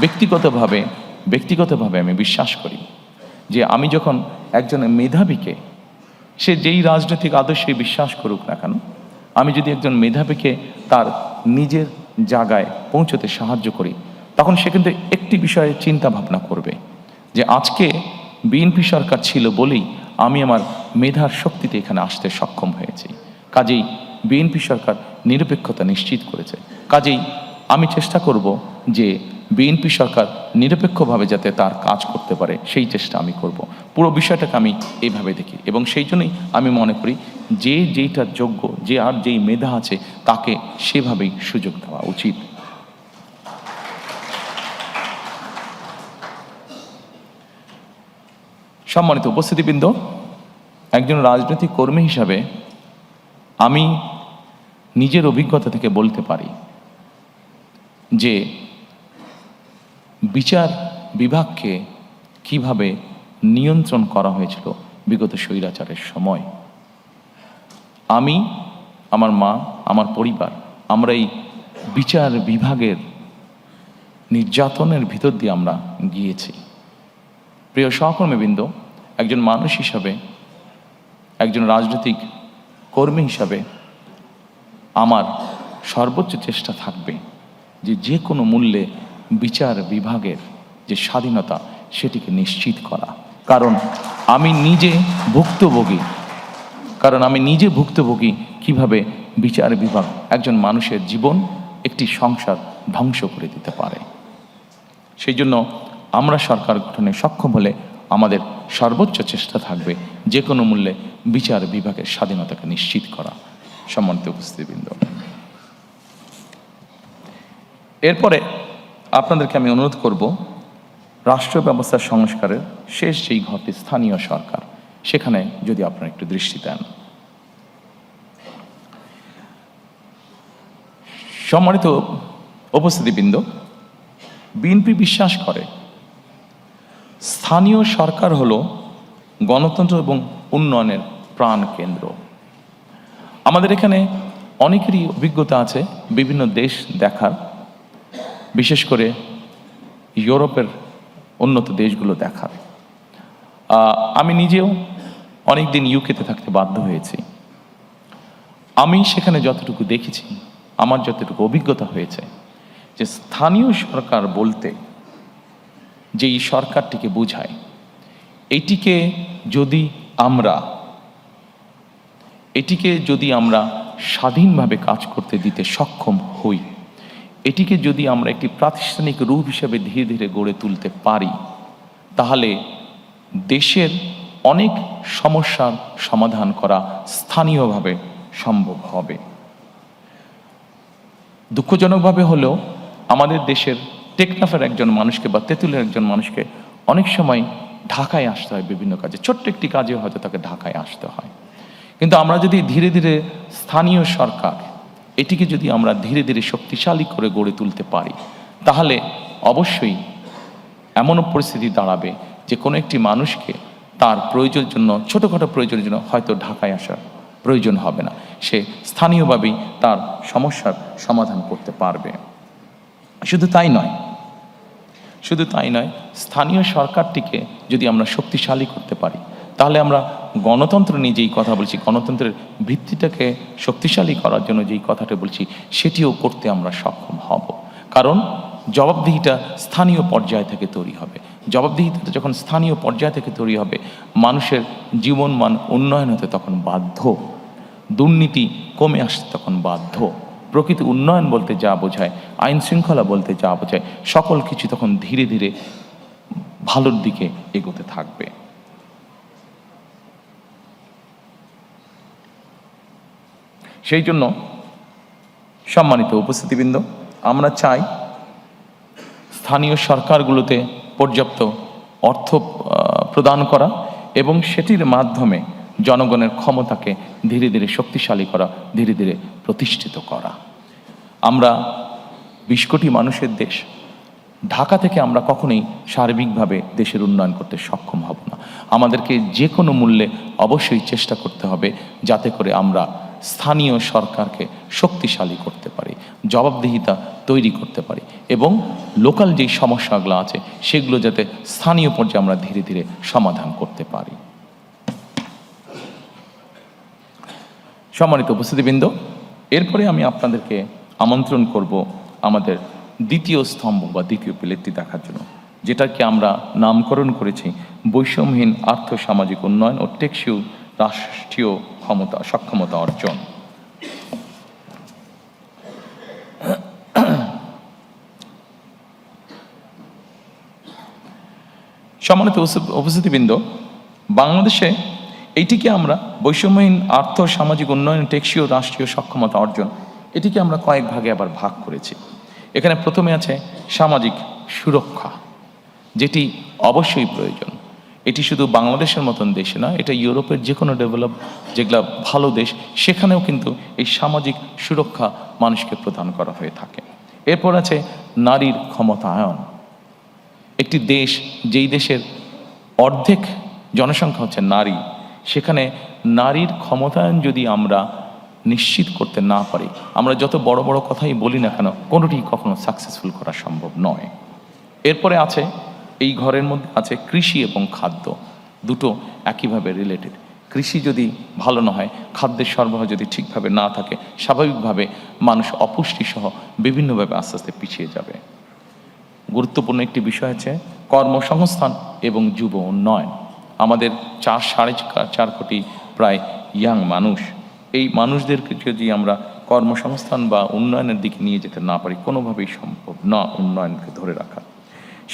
ব্যক্তিগতভাবে আমি বিশ্বাস করি যে আমি যখন একজন মেধাবীকে, সে যেই রাজনৈতিক আদর্শে বিশ্বাস করুক না কেন, আমি যদি একজন মেধাবীকে তার নিজের জায়গায় পৌঁছতে সাহায্য করি, তখন সে কিন্তু একটি বিষয়ে চিন্তা ভাবনা করবে যে আজকে বিএনপি সরকার ছিল বলেই আমি আমার মেধার শক্তিতে এখানে আসতে সক্ষম হয়েছি। কাজেই বিএনপি সরকার নিরপেক্ষতা নিশ্চিত করেছে। কাজেই আমি চেষ্টা করব যে বিএনপি সরকার নিরপেক্ষভাবে যাতে তার কাজ করতে পারে, সেই চেষ্টা আমি করব। পুরো বিষয়টাকে আমি এইভাবে দেখি এবং সেই জন্যই আমি মনে করি যে যেইটার যোগ্য, যে আর যেই মেধা আছে তাকে সেভাবেই সুযোগ দেওয়া উচিত। সম্মানিত উপস্থিতিবৃন্দ, একজন রাজনৈতিক কর্মী হিসাবে আমি নিজের অভিজ্ঞতা থেকে বলতে পারি যে বিচার বিভাগকে কিভাবে নিয়ন্ত্রণ করা হয়েছিল বিগত স্বৈরাচারের সময়। আমি, আমার মা, আমার পরিবার, আমরা এই বিচার বিভাগের নির্যাতনের ভিতর দিয়ে আমরা গিয়েছি। প্রিয় সহকর্মীবৃন্দ, একজন মানুষ হিসাবে, একজন রাজনৈতিক কর্মী হিসাবে আমার সর্বোচ্চ চেষ্টা থাকবে যে যে কোনো মূল্যে বিচার বিভাগের যে স্বাধীনতা সেটিকে নিশ্চিত করা। কারণ আমি নিজে ভুক্তভোগী কিভাবে বিচার বিভাগ একজন মানুষের জীবন, একটি সংসার ধ্বংস করে দিতে পারে। সেই জন্য আমরা সরকার গঠনে সক্ষম হলে আমাদের সর্বোচ্চ চেষ্টা থাকবে যে কোনো মূল্যে বিচার বিভাগের স্বাধীনতাকে নিশ্চিত করা। সম্মানিত উপস্থিতিবৃন্দ, এরপরে আপনাদেরকে আমি অনুরোধ করব, রাষ্ট্র ব্যবস্থার সংস্কারের শেষ যেই ঘটে স্থানীয় সরকার, সেখানে যদি আপনারা একটু দৃষ্টি দেন। সম্মানিত উপস্থিতিবৃন্দ, বিএনপি বিশ্বাস করে স্থানীয় সরকার হলো গণতন্ত্র এবং উন্নয়নের প্রাণ কেন্দ্র। আমাদের এখানে অনেকেরই অভিজ্ঞতা আছে বিভিন্ন দেশ দেখার, বিশেষ করে ইউরোপের উন্নত দেশগুলো দেখার। আমি নিজেও অনেক দিন ইউকেতে থাকতে বাধ্য হয়েছি। আমি সেখানে যতটুকু দেখেছি, আমার যতটুকু অভিজ্ঞতা হয়েছে, যে স্থানীয় সরকার বলতে যেই সরকারটিকে বোঝায়, এটিকে যদি আমরা স্বাধীনভাবে কাজ করতে দিতে সক্ষম হই, এটিকে যদি আমরা একটি প্রাতিষ্ঠানিক রূপ হিসেবে ধীরে ধীরে গড়ে তুলতে পারি, তাহলে দেশের অনেক সমস্যার সমাধান করা স্থানীয়ভাবে সম্ভব হবে। দুঃখজনকভাবে হলেও আমাদের দেশের টেকনাফের একজন মানুষকে বা তেঁতুলের একজন মানুষকে অনেক সময় ঢাকায় আসতে হয় বিভিন্ন কাজে, ছোট্ট একটি কাজে হয়তো তাকে ঢাকায় আসতে হয়। কিন্তু আমরা যদি ধীরে ধীরে স্থানীয় সরকার এটিকে যদি আমরা ধীরে ধীরে শক্তিশালী করে গড়ে তুলতে পারি, তাহলে অবশ্যই এমনও পরিস্থিতি দাঁড়াবে যে কোনো একটি মানুষকে তার প্রয়োজনের জন্য, ছোটোখাটো প্রয়োজনের জন্য হয়তো ঢাকায় আসার প্রয়োজন হবে না, সে স্থানীয়ভাবেই তার সমস্যার সমাধান করতে পারবে। শুধু তাই নয়, স্থানীয় সরকারটিকে যদি আমরা শক্তিশালী করতে পারি, তাহলে আমরা গণতন্ত্র নিয়ে যেই কথা বলছি, গণতন্ত্রের ভিত্তিটাকে শক্তিশালী করার জন্য যেই কথাটা বলছি, সেটিও করতে আমরা সক্ষম হব। কারণ জবাবদিহিটা স্থানীয় পর্যায় থেকে তৈরি হবে। জবাবদিহিতা যখন স্থানীয় পর্যায় থেকে তৈরি হবে, মানুষের জীবনমান উন্নয়ন হতে তখন বাধ্য, দুর্নীতি কমে আসতে তখন বাধ্য, প্রকৃত উন্নয়ন বলতে যা বোঝায়, আইন শৃঙ্খলা বলতে যা বোঝায়, সকল কিছু তখন ধীরে ধীরে ভালোর দিকে এগোতে থাকবে। সেই জন্য সম্মানিত উপস্থিতিবৃন্দ, আমরা চাই স্থানীয় সরকারগুলোতে পর্যাপ্ত অর্থ প্রদান করা এবং সেটির মাধ্যমে জনগণের ক্ষমতাকে ধীরে ধীরে শক্তিশালী করা, ধীরে ধীরে প্রতিষ্ঠিত করা। আমরা 20 কোটি মানুষের দেশ, ঢাকা থেকে আমরা কখনোই সার্বিকভাবে দেশের উন্নয়ন করতে সক্ষম হব না। আমাদেরকে যে কোনো মূল্যে অবশ্যই চেষ্টা করতে হবে যাতে করে আমরা স্থানীয় সরকারকে শক্তিশালী করতে পারি, জবাবদিহিতা তৈরি করতে পারি এবং লোকাল যেই সমস্যাগুলো আছে সেগুলো যাতে স্থানীয় পর্যায়ে আমরা ধীরে ধীরে সমাধান করতে পারি। সম্মানিত উপস্থিতিবৃন্দ, এরপরে আমি আপনাদেরকে আমন্ত্রণ করব আমাদের দ্বিতীয় স্তম্ভ বা দ্বিতীয় পিলারটি দেখার জন্য, যেটাকে আমরা নামকরণ করেছি বৈষম্যহীন আর্থসামাজিক উন্নয়ন ও টেকসই রাষ্ট্রীয় সক্ষমতা অর্জন। সম্মানিত উপস্থিতিবৃন্দ, বাংলাদেশে এইটিকে আমরা বৈষম্যহীন আর্থসামাজিক উন্নয়ন টেকসই রাষ্ট্রীয় সক্ষমতা অর্জন, এটিকে আমরা কয়েক ভাগে আবার ভাগ করেছি। এখানে প্রথমে আছে সামাজিক সুরক্ষা, যেটি অবশ্যই প্রয়োজন। এটি শুধু বাংলাদেশের মতন দেশে না, এটা ইউরোপের যে কোনো ডেভেলপ যেগুলো ভালো দেশ সেখানেও কিন্তু এই সামাজিক সুরক্ষা মানুষকে প্রদান করা হয়ে থাকে। এরপর আছে নারীর ক্ষমতায়ন। একটি দেশ যেই দেশের অর্ধেক জনসংখ্যা হচ্ছে নারী, সেখানে নারীর ক্ষমতায়ন যদি আমরা নিশ্চিত করতে না পারি, আমরা যত বড় বড় কথাই বলি না কেন, কোনোটি কখনো সাকসেসফুল করা সম্ভব নয়। এরপরে আছে, এই ঘরের মধ্যে আছে কৃষি এবং খাদ্য, দুটো একইভাবে রিলেটেড। কৃষি যদি ভালো না হয়, খাদ্যের সরবরাহ যদি ঠিকভাবে না থাকে, স্বাভাবিকভাবে মানুষ অপুষ্টি সহ বিভিন্নভাবে আস্তে আস্তে পিছিয়ে যাবে। গুরুত্বপূর্ণ একটি বিষয় আছে কর্মসংস্থান এবং যুব উন্নয়ন। আমাদের 4.5 কোটি প্রায় ইয়াং মানুষ, এই মানুষদেরকে যদি আমরা কর্মসংস্থান বা উন্নয়নের দিকে নিয়ে যেতে না পারি, কোনোভাবেই সম্ভব না উন্নয়নকে ধরে রাখা।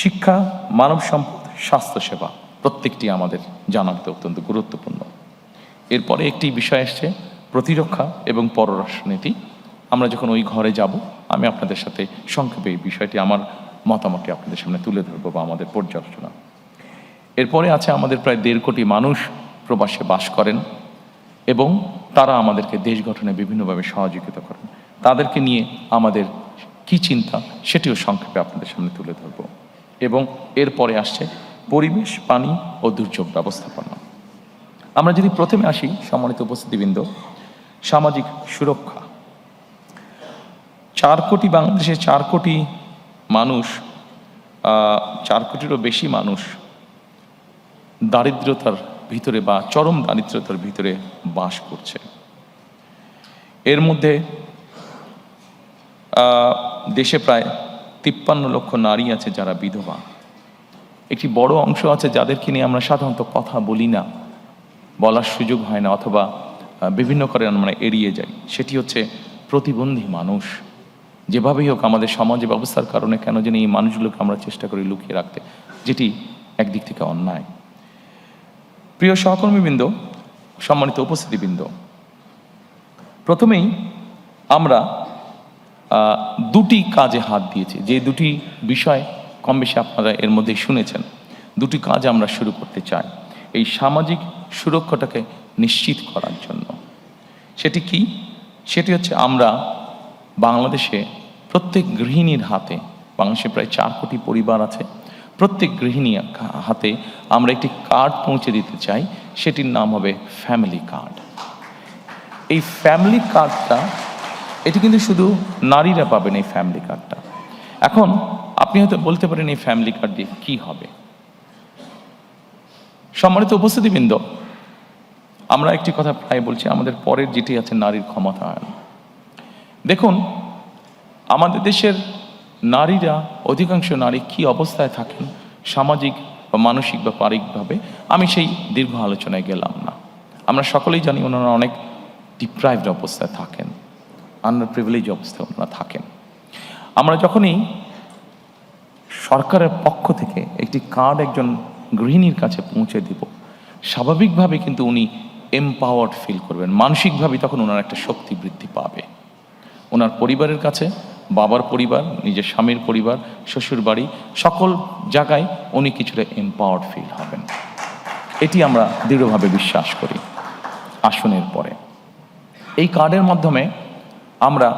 শিক্ষা, মানব সম্পদ, স্বাস্থ্যসেবা প্রত্যেকটি আমাদের জানাতে অত্যন্ত গুরুত্বপূর্ণ। এরপরে একটি বিষয় আসছে প্রতিরক্ষা এবং পররাষ্ট্রনীতি। আমরা যখন ওই ঘরে যাব, আমি আপনাদের সাথে সংক্ষেপে এই বিষয়টি, আমার মতামতটি আপনাদের সামনে তুলে ধরবো বা আমাদের পর্যালোচনা। এরপরে আছে আমাদের প্রায় 1.5 কোটি মানুষ প্রবাসে বাস করেন এবং তারা আমাদেরকে দেশ গঠনে বিভিন্নভাবে সহযোগিতা করেন। তাদেরকে নিয়ে আমাদের কি চিন্তা সেটিও সংক্ষেপে আপনাদের সামনে তুলে ধরব। এবং এরপরে আসছে পরিবেশ, পানি ও দুর্যোগ ব্যবস্থাপনা। আমরা যদি প্রথমে আসি, সম্মানিত উপস্থিতিবৃন্দ, সামাজিক সুরক্ষা। 4 কোটি, বাংলাদেশে 4 কোটি মানুষ, 4 কোটিরও বেশি মানুষ দারিদ্রতার ভিতরে বা চরম দারিদ্রতার ভিতরে বাস করছে। এর মধ্যে দেশে প্রায় 53 লক্ষ নারী আছে যারা বিধবা। একটি বড় অংশ আছে যাদেরকে নিয়ে আমরা সাধারণত কথা বলি না, বলার সুযোগ হয় না, অথবা বিভিন্ন কারণে আমরা এড়িয়ে যাই। সেটি হচ্ছে প্রতিবন্ধী মানুষ। যেভাবেই হোক আমাদের সমাজ ব্যবস্থার কারণে কেন জানি এই মানুষগুলোকে আমরা চেষ্টা করি লুকিয়ে রাখতে, যেটি একদিক থেকে অন্যায়। প্রিয় সহকর্মীবৃন্দ, সম্মানিত উপস্থিতিবৃন্দ, প্রথমেই আমরা দুটি কাজে হাত দিয়েছি, যে দুটি বিষয় কম বেশি আপনারা এর মধ্যে শুনেছেন। দুটি কাজ আমরা শুরু করতে চাই এই সামাজিক সুরক্ষাটাকে নিশ্চিত করার জন্য। সেটি কি? সেটি হচ্ছে আমরা বাংলাদেশে প্রত্যেক গৃহিণীর হাতে, বাংলাদেশে প্রায় 4 কোটি পরিবার আছে, প্রত্যেক গৃহিণীর হাতে আমরা একটি কার্ড পৌঁছে দিতে চাই। সেটির নাম হবে ফ্যামিলি কার্ড। এই ফ্যামিলি কার্ডটা, এটি কিন্তু শুধু নারীরা পাবেন এই ফ্যামিলি কার্ডটা। এখন আপনি হয়তো বলতে পারেন এই ফ্যামিলি কার্ড দিয়ে কী হবে? সম্মানিত উপস্থিতিবৃন্দ, আমরা একটি কথা প্রায় বলছি, আমাদের পরের যেটি আছে নারীর ক্ষমতায়ন। দেখুন, আমাদের দেশের নারীরা, অধিকাংশ নারী কি অবস্থায় থাকেন সামাজিক বা মানসিক বা পারিবারিকভাবে, আমি সেই দীর্ঘ আলোচনায় গেলাম না। আমরা সকলেই জানি ওনারা অনেক ডিপ্রাইভড অবস্থায় থাকেন, আন্ডার প্রিভিলেজ অবস্থায় ওনারা থাকেন। আমরা যখনই সরকারের পক্ষ থেকে একটি কার্ড একজন গৃহিণীর কাছে পৌঁছে দিব, স্বাভাবিকভাবে কিন্তু উনি এম্পাওয়ার্ড ফিল করবেন, মানসিকভাবে তখন ওনার একটা শক্তি বৃদ্ধি পাবে। ওনার পরিবারের কাছে, বাবার পরিবার, নিজের স্বামীর পরিবার, শ্বশুর বাড়ি, সকল জায়গায় উনি কিছুটা এম্পাওয়ার্ড ফিল হবেন। এটি আমরা দৃঢ়ভাবে বিশ্বাস করি। আসনের পরে এই কার্ডের মাধ্যমে আমরা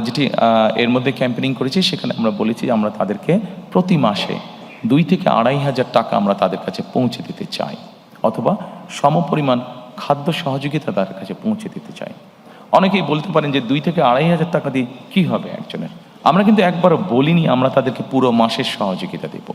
যেটি এর মধ্যে ক্যাম্পেইনিং করেছি, সেখানে আমরা বলেছি আমরা তাদেরকে প্রতি মাসে 2 থেকে 2,500 টাকা আমরা তাদের কাছে পৌঁছে দিতে চাই, অথবা সমপরিমাণ খাদ্য সহযোগিতা তার কাছে পৌঁছে দিতে চাই। অনেকেই বলতে পারেন যে 2 থেকে 2,500 টাকা দিয়ে কী হবে একজনের। আমরা কিন্তু একবারও বলিনি আমরা তাদেরকে পুরো মাসের সহযোগিতা দেব।